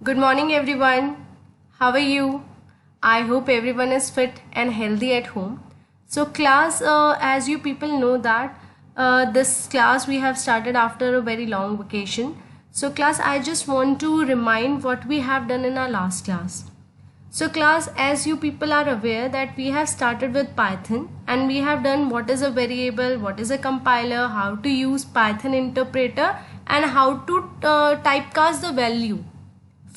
Good morning, everyone. How are you? I hope everyone is fit and healthy at home. So, class, as you people know that this class we have started after a very long vacation. So, class, I just want to remind what we have done in our last class. So, class, as you people are aware that we have started with Python and we have done what is a variable, what is a compiler, how to use Python interpreter, and how to typecast the value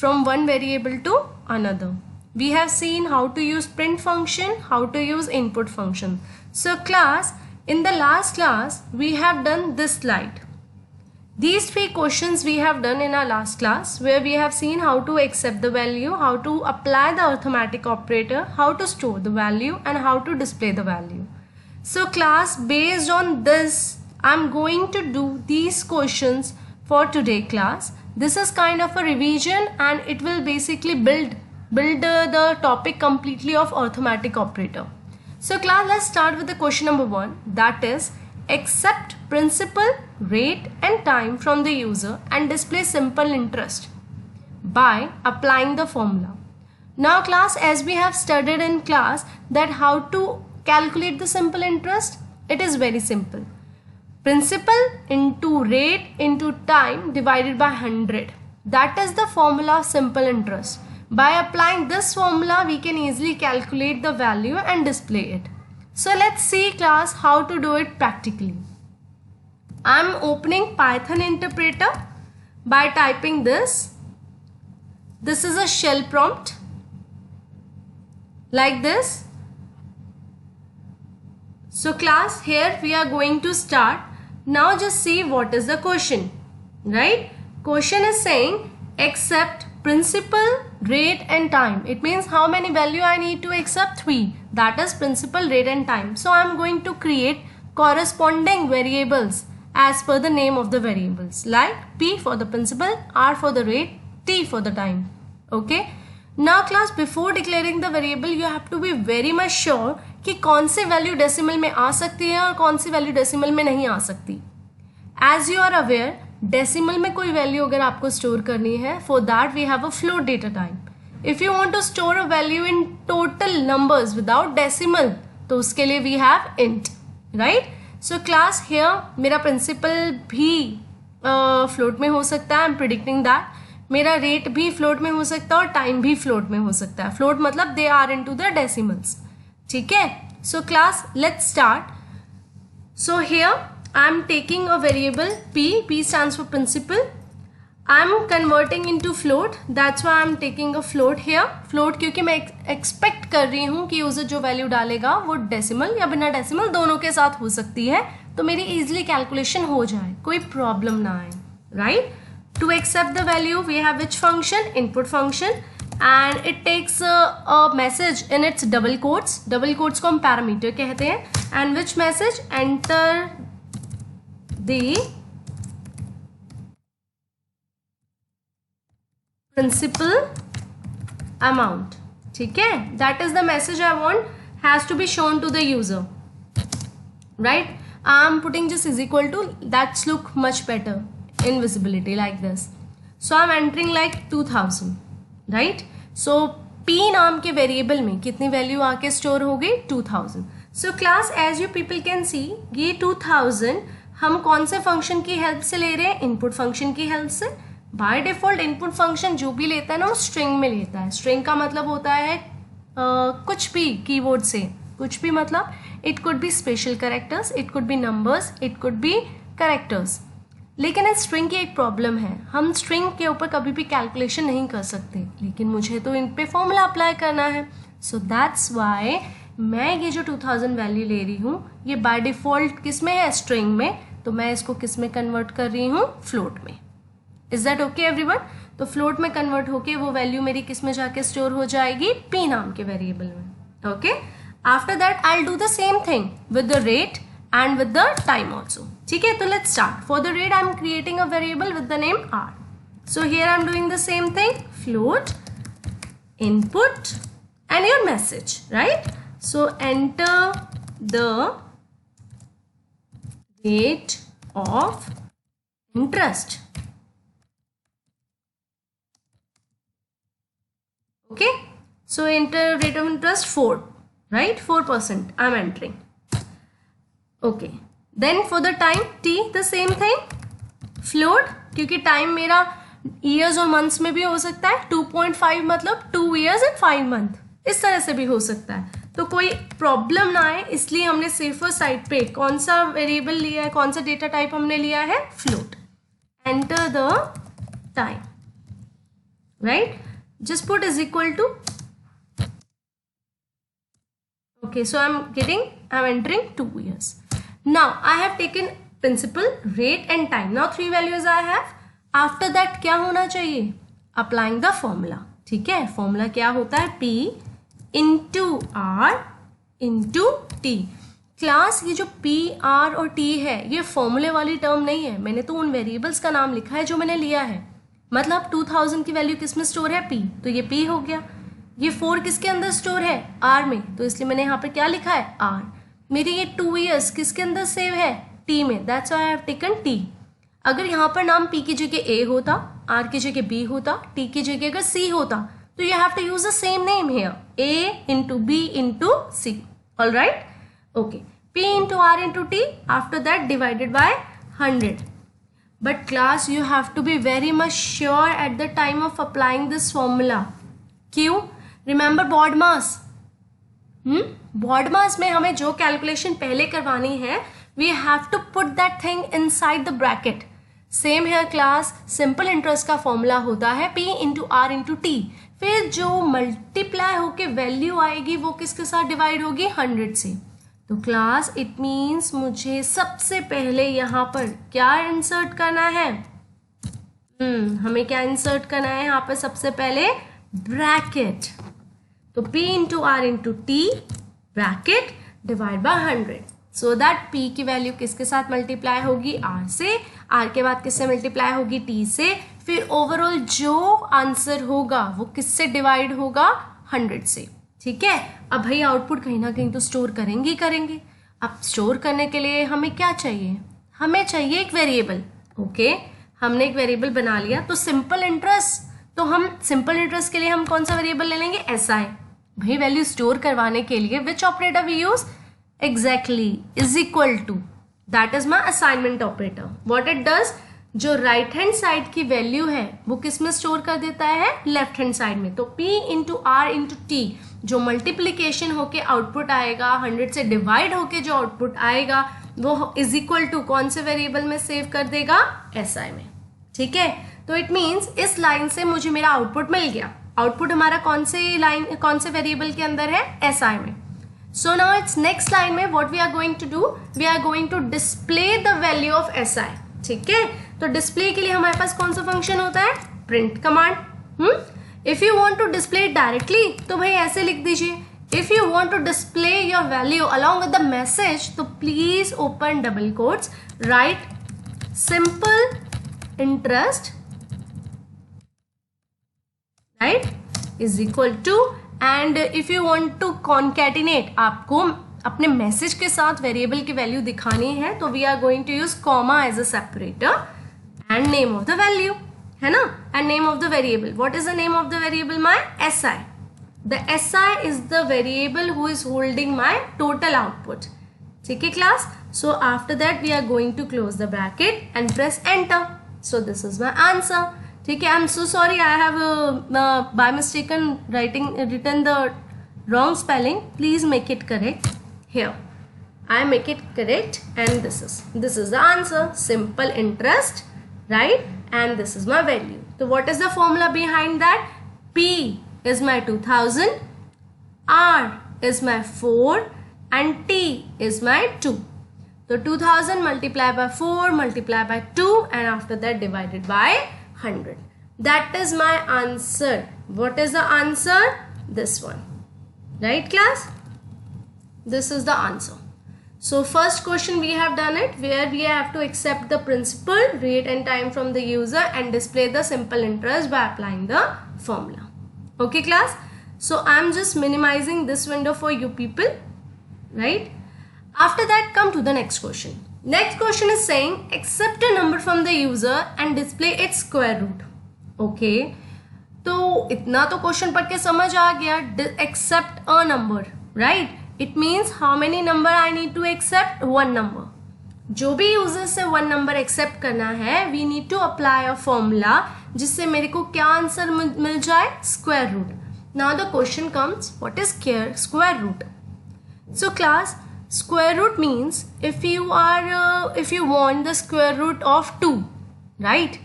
from one variable to another. We have seen how to use print function, how to use input function. So class, in the last class, we have done this slide. These three questions we have done in our last class, where we have seen how to accept the value, how to apply the arithmetic operator, how to store the value, and how to display the value. So class, based on this, I'm going to do these questions for today class. This is kind of a revision and it will basically build the topic completely of arithmetic operator. So class, let's start with the question number 1, that is accept principal, rate and time from the user and display simple interest by applying the formula. Now class, as we have studied in class that how to calculate the simple interest, it is very simple. Principal into rate into time divided by 100. That is the formula of simple interest. By applying this formula, we can easily calculate the value and display it. So let's see class how to do it practically. I am opening Python interpreter by typing this. This is a shell prompt like this. So class, here we are going to start. Now just see what is the question, right? Question is saying accept principal, rate and time. It means how many value I need to accept? 3. That is principal, rate and time. So I am going to create corresponding variables as per the name of the variables, like P for the principal, R for the rate, T for the time. Okay. Now class, before declaring the variable you have to be very much sure कि कौन से value decimal में आ सकती है और कौन सी value decimal में नहीं आ सकती. As you are aware, decimal में कोई वैल्यू अगर आपको स्टोर करनी है, for that we have a float data type. If you want to store a value in total numbers without decimal, तो उसके लिए we have int, right. So class, here मेरा प्रिंसिपल भी फ्लोट में हो सकता है. I am predicting that. मेरा रेट भी फ्लोट में हो सकता है और टाइम भी फ्लोट में हो सकता है. फ्लोट मतलब they are into the decimals. ठीक है. So class, let's start. So here I am taking a variable p stands for principal. I am converting into float, that's why I am taking a float here. Float क्योंकि मैं expect कर रही हूँ कि user जो value डालेगा वो decimal या बिना डेसिमल दोनों के साथ हो सकती है, तो मेरी इजिली कैलकुलेशन हो जाए, कोई प्रॉब्लम ना आए, right. To accept the value, we have which function? Input function, and it takes a message in its double quotes. Double quotes को हम parameter कहते हैं. And which message? Enter the principal amount. ठीक है. That is the message I want has to be shown to the user, right. I am putting just is equal to, that's look much better in visibility like this. So I'm entering like 2000, right. So p नाम के variable में कितनी value आके store हो गई? 2000. So class, as you people can see, ये 2000 हम कौन से फंक्शन की हेल्प से ले रहे हैं? इनपुट फंक्शन की हेल्प से. बाय डिफॉल्ट इनपुट फंक्शन जो भी लेता है ना, वो स्ट्रिंग में लेता है. स्ट्रिंग का मतलब होता है कुछ भी कीवर्ड से, कुछ भी मतलब it could be special characters, it could be numbers, it could be characters. लेकिन इस स्ट्रिंग की एक प्रॉब्लम है, हम स्ट्रिंग के ऊपर कभी भी कैलकुलेशन नहीं कर सकते, लेकिन मुझे तो इन पे फॉर्मूला अप्लाई करना है. सो दैट्स वाई मैं ये जो 2000 वैल्यू ले रही हूँ, ये बाय डिफॉल्ट किस में है? स्ट्रिंग में. तो मैं इसको किस में कन्वर्ट कर रही हूँ? फ्लोट में. Is that okay everyone? तो फ्लोट में कन्वर्ट होके वो वैल्यू मेरी किस में जाके स्टोर हो जाएगी? पी नाम के वेरिएबल में. Okay. After that I will do the same thing with the rate and with the time also. ठीक है. तो let's start. For the rate I am creating a variable with the name r. So here I am doing the same thing, float, input and your message, right. So enter the rate of interest. Okay, so enter rate of interest 4, right? 4% I'm entering. Okay, then for the time t the same thing, float, क्योंकि time मेरा years और months में भी हो सकता है, 2.5 मतलब 2 years and 5 month, इस तरह से भी हो सकता है, तो कोई प्रॉब्लम ना आए इसलिए हमने सेफर साइड पे कौन सा वेरिएबल लिया है, कौन सा डेटा टाइप हमने लिया है, float. Enter the time, right, just put is equal to. Okay, so I'm entering 2 years. Now I have taken principal, rate and time. Now 3 values I have. After that क्या होना चाहिए, applying the formula. ठीक है, formula क्या होता है, P into R into T. Class ये जो P, R और T है ये फॉर्मूले वाली टर्म नहीं है, मैंने तो उन वेरिएबल्स का नाम लिखा है जो मैंने लिया है. मतलब 2000 की वैल्यू किस में स्टोर है, P, तो ये P हो गया. ये 4 किसके अंदर स्टोर है, R में, तो इसलिए मैंने यहाँ पे क्या लिखा है, R. मेरी ये 2 years किसके अंदर सेव है, T में, that's why I have taken T. अगर यहाँ पर नाम P की जगह A होता, R की जगह B होता, T की जगह अगर C होता, तो you have to use the same name here, A into B into C. All right, okay. P into R into T, after that divided by 100. But class you have to be very much sure at the time of applying this formula. क्यों, remember BODMAS. BODMAS में हमें जो calculation पहले करवानी है, we have to put that thing inside the bracket. Same here class, simple interest का formula होता है P into R into T. फिर जो मल्टीप्लाई होके वैल्यू आएगी वो किसके साथ डिवाइड होगी, 100 से. तो क्लास इट मीन्स मुझे सबसे पहले यहाँ पर क्या इंसर्ट करना है, हमें क्या इंसर्ट करना है यहाँ पर सबसे पहले, ब्रैकेट. तो P into R into T bracket divide by 100, so that P की वैल्यू किसके साथ मल्टीप्लाई होगी, R से, R के बाद किससे मल्टीप्लाई होगी, T से, फिर ओवरऑल जो आंसर होगा वो किससे डिवाइड होगा, 100 से. ठीक है, अब भाई आउटपुट कहीं ना कहीं तो स्टोर करेंगे ही करेंगे. अब स्टोर करने के लिए हमें क्या चाहिए, हमें चाहिए एक वेरिएबल. ओके, हमने एक वेरिएबल बना लिया. तो सिंपल इंटरेस्ट, तो हम सिंपल इंटरेस्ट के लिए हम कौन सा वेरिएबल ले लेंगे, SI. भाई वैल्यू स्टोर करवाने के लिए which operator we use, exactly is equal to, that is my assignment operator. What it does, जो राइट हैंड साइड की वैल्यू है वो किस में स्टोर कर देता है, लेफ्ट हैंड साइड में. तो P into R into T, जो मल्टीप्लीकेशन होके आउटपुट आएगा, 100 से डिवाइड होके जो आउटपुट आएगा वो इज इक्वल टू कौन से वेरिएबल में सेव कर देगा, SI में. ठीक है, तो इट मीन्स इस लाइन से मुझे मेरा आउटपुट मिल गया. आउटपुट हमारा कौन से लाइन, कौन से वेरिएबल के अंदर है, SI में. So now it's next line में what we are going to do, we are going to display the value of SI. ठीक है, तो डिस्प्ले के लिए हमारे पास कौन सा फंक्शन होता है, print command. If you want to display directly तो भाई ऐसे लिख दीजिए, if you want to display your value along with the message, तो please open double quotes, write simple interest, right, is equal to, and if you want to concatenate, आपको अपने message के साथ वेरिएबल की वैल्यू दिखानी है, तो we are going to use comma as a separator and name of the value, है ना, and name of the variable. What is the name of the variable, my SI. The SI is the variable who is holding my total output. ठीक है class, so after that we are going to close the bracket and press enter. So this is my answer. ठीक है, I am so sorry, I have by mistaken written the wrong spelling. Please make it correct here. I make it correct, and this is the answer. Simple interest, right? And this is my value. So what is the formula behind that? P is my 2000, R is my 4, and T is my 2. So 2000 multiplied by 4 multiplied by 2, and after that divided by 100. That is my answer. What is the answer? This one. Right class? This is the answer. So first question we have done it, where we have to accept the principal, rate and time from the user and display the simple interest by applying the formula. Okay class? So I am just minimizing this window for you people. Right? After that, come to the next question. Next question is saying accept a number from the user and display its square root. Okay, तो इतना तो question पढ़ के समझ आ गया, accept a number, right? It means how many number I need to accept? One number. जो भी यूजर से वन नंबर एक्सेप्ट करना है, we need to apply a formula जिससे मेरे को क्या आंसर मिल जाए? Square root. Now the question comes, what is square root? So class, square root means if you want the square root of 2, right?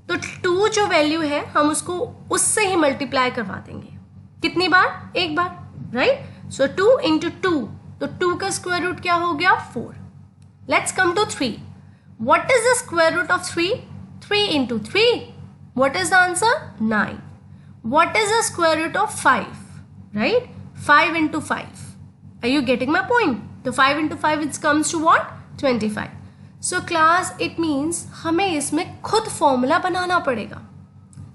तो 2 जो वैल्यू है हम उसको उससे ही मल्टीप्लाई करवा देंगे। कितनी बार? एक बार, राइट? सो 2 इंटू 2, तो 2 का स्क्वायर रूट क्या हो गया? 4। Let's come to 3। What is the square root of 3? 3 into 3, what is the answer? 9। What is the square root of 5? Right? 5 into 5। Are you getting my point? तो 5 into 5 it comes to what? 25. So class, it means हमें इसमें खुद formula बनाना पड़ेगा।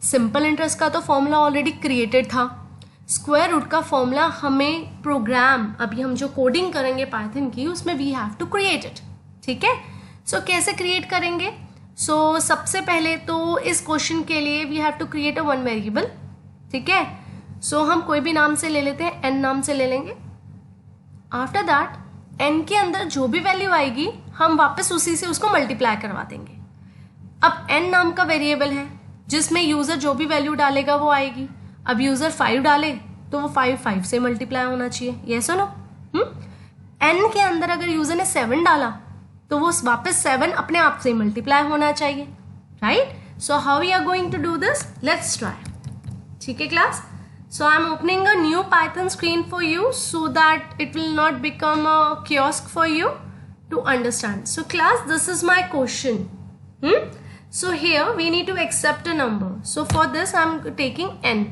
Simple interest का तो formula already created था, square root का formula हमें प्रोग्राम, अभी हम जो कोडिंग करेंगे पाइथन की, उसमें we have to create it. ठीक है? सो कैसे क्रिएट करेंगे? सो सबसे पहले तो इस क्वेश्चन के लिए we have to create a one variable. ठीक है? सो हम कोई भी नाम से ले लेते हैं, एन नाम से ले लेंगे। आफ्टर दैट एन के अंदर जो भी वैल्यू आएगी हम वापस उसी से उसको मल्टीप्लाई करवा देंगे। अब एन नाम का वेरिएबल है जिसमें यूजर जो भी वैल्यू डालेगा वो आएगी। अब यूजर 5 डाले तो वो 5 से मल्टीप्लाई होना चाहिए, ये सुनो। एन के अंदर अगर यूजर ने 7 डाला तो वो वापस 7 अपने आप से मल्टीप्लाई होना चाहिए, right? So how we are going to do this? Let's try. ठीक है class? So I'm opening a new Python screen for you so that it will not become a kiosk for you to understand. So class, this is my question. So here we need to accept a number. So for this I'm taking n.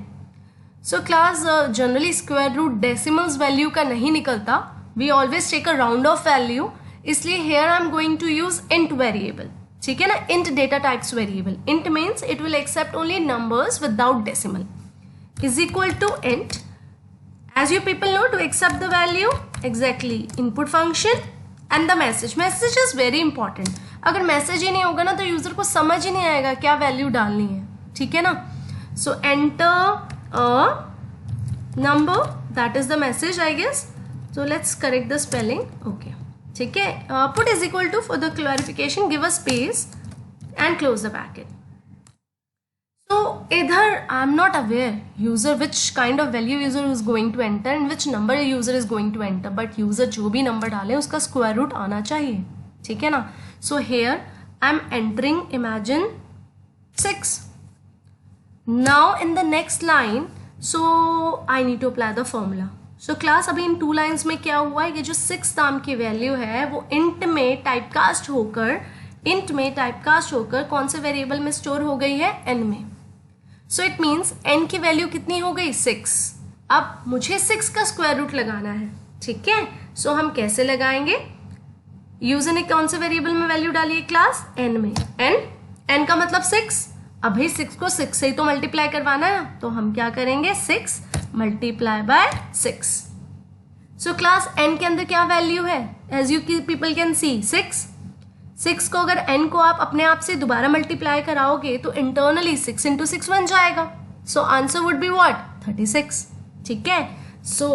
So class, generally square root decimals value का नहीं निकलता. We always take a round off value. इसलिए here I'm going to use int variable. ठीक है ना? Int data types variable. Int means it will accept only numbers without decimal. Is equal to int. As you people know, to accept the value, exactly input function and the message. Message is very important. अगर message ही नहीं होगा ना तो user को समझ ही नहीं आएगा क्या वैल्यू डालनी है। ठीक है ना? So enter a number, that is the message I guess. So let's correct the spelling. Okay, ठीक है। Put is equal to, for the clarification give a space and close the bracket. So either I'm not aware user which kind of value user is going to enter and which number user is going to enter, but user जो भी number डाले उसका square root आना चाहिए। ठीक है ना? So here I'm entering, imagine 6. Now in the next line, so I need to apply the formula. So class, अभी इन 2 lines में क्या हुआ है? ये जो 6 नाम की वैल्यू है वो int में टाइपकास्ट होकर कौन से वेरिएबल में स्टोर हो गई है? n में। सो इट मीन्स n की वैल्यू कितनी हो गई? 6। अब मुझे 6 का स्क्वायर रूट लगाना है। ठीक है? सो हम कैसे लगाएंगे? यूजर ने कौन से वेरिएबल में वैल्यू डाली है क्लास? n में। n का मतलब 6। अब भाई 6 को 6 से ही तो मल्टीप्लाई करवाना है, तो हम क्या करेंगे? 6 multiply by 6। So class, n के अंदर क्या वैल्यू है? As you people can see, 6 को अगर n को आप अपने आप से दोबारा मल्टीप्लाई कराओगे तो इंटरनली 6 इंटू 6 बन जाएगा। So answer would be what? 36। ठीक है? सो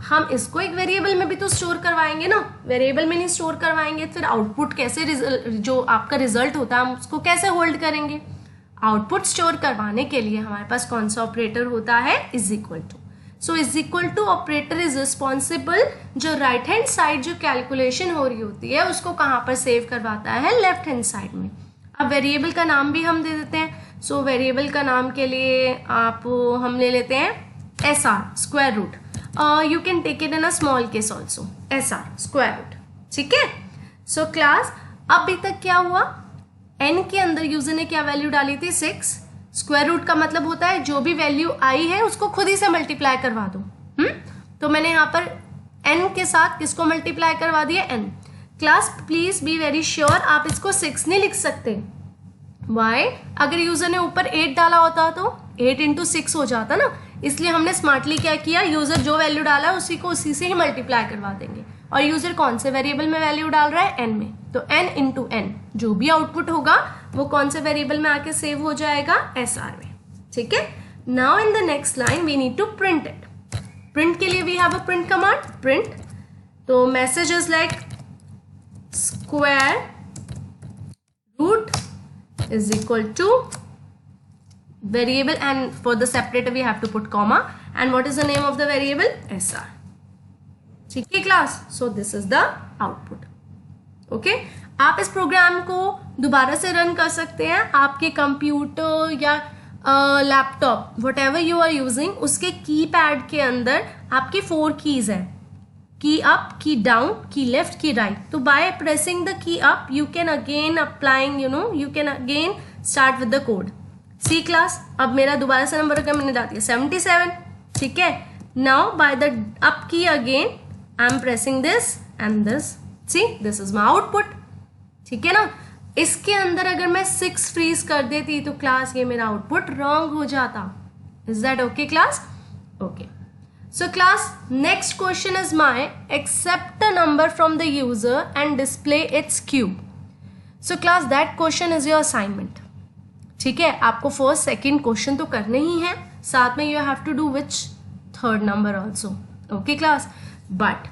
हम इसको एक वेरिएबल में भी तो स्टोर करवाएंगे ना। वेरिएबल में नहीं स्टोर करवाएंगे फिर आउटपुट कैसे, जो आपका रिजल्ट होता है हम उसको कैसे होल्ड करेंगे? आउटपुट स्टोर करवाने के लिए हमारे पास कौन सा ऑपरेटर होता है? Is equal to. So is equal to operator is responsible, जो राइट हैंड साइड जो कैलकुलेशन हो रही होती है उसको कहाँ पर सेव करवाता है? लेफ्ट हैंड साइड में। अब वेरिएबल का नाम भी हम दे देते हैं। सो वेरिएबल का नाम के लिए हम ले लेते हैं SR, square root. You can take it in a small case also, SR square root. ठीक है? सो क्लास, अभी तक क्या हुआ? n के अंदर यूजर ने क्या वैल्यू डाली थी? 6। स्क्वायर रूट का मतलब होता है जो भी वैल्यू आई है उसको खुद ही से मल्टीप्लाई करवा दो। तो मैंने यहाँ पर n के साथ किसको मल्टीप्लाई करवा दिया? n। Class, please be very sure, आप इसको 6 नहीं लिख सकते। वाई? अगर यूजर ने ऊपर 8 डाला होता तो 8 इंटू 6 हो जाता ना, इसलिए हमने स्मार्टली क्या किया? यूजर जो वैल्यू डाला है उसी को उसी से ही मल्टीप्लाई करवा देंगे। और यूजर कौन से वेरिएबल में वैल्यू डाल रहा है? n में। तो n इंटू n, जो भी आउटपुट होगा वो कौन से वेरिएबल में आके सेव हो जाएगा? SR में। ठीक है? Now in the next line we need to print it. Print के लिए we have a print command, print. तो message is like square root is equal to variable, and for the separator we have to put comma, and what is the name of the variable? SR. ठीक है class? So this is the output. Okay आप इस programme को दोबारा से run कर सकते हैं आपके कंप्यूटर या laptop whatever you are using, उसके कीपैड के अंदर आपकी 4 कीज है, की अप, की डाउन, की लेफ्ट, की राइट. तो by pressing the key up you can again applying you can again start with the code. See class, अब मेरा दोबारा से नंबर अगर मैंने डाल दिया 77, ठीक है. नाउ बाय द अप की again I am pressing this and this. See this is my output. ठीक है ना. इसके अंदर अगर मैं 6 फ्रीज कर देती तो क्लास ये मेरा आउटपुट रॉन्ग हो जाता. Is that okay class? Okay. So class next question is my accept a number from the user and display its cube. So class that question is your assignment. ठीक है, आपको first second question तो करने ही है, साथ में you have to do which third number also. Okay class, but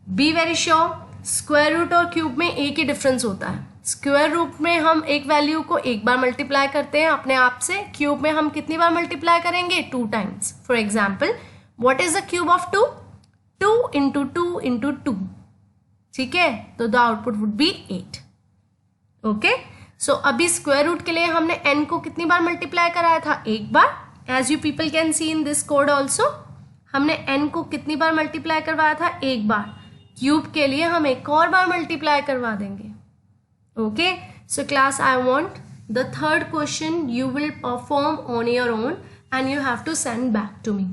be very sure square root और cube में एक ही डिफरेंस होता है. स्क्वायर रूट में हम एक वैल्यू को एक बार मल्टीप्लाई करते हैं अपने आप से, क्यूब में हम कितनी बार मल्टीप्लाई करेंगे? 2 times. For example what is the cube of 2? 2 into 2 into 2. ठीक है, तो the output would be 8. Okay. So अभी स्क्वायर रूट के लिए हमने n को कितनी बार मल्टीप्लाई कराया था? एक बार. As you people can see in this code also, हमने n को कितनी बार मल्टीप्लाई करवाया था? एक बार. क्यूब के लिए हम एक और बार मल्टीप्लाई करवा देंगे. Okay. So class I want the third question you will perform on your own and you have to send back to me.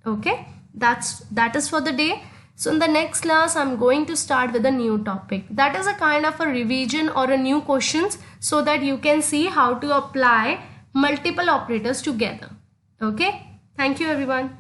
Okay, that is for the day. So in the next class I'm going to start with a new topic, that is a kind of a revision or a new questions, so that you can see how to apply multiple operators together. Okay, thank you everyone.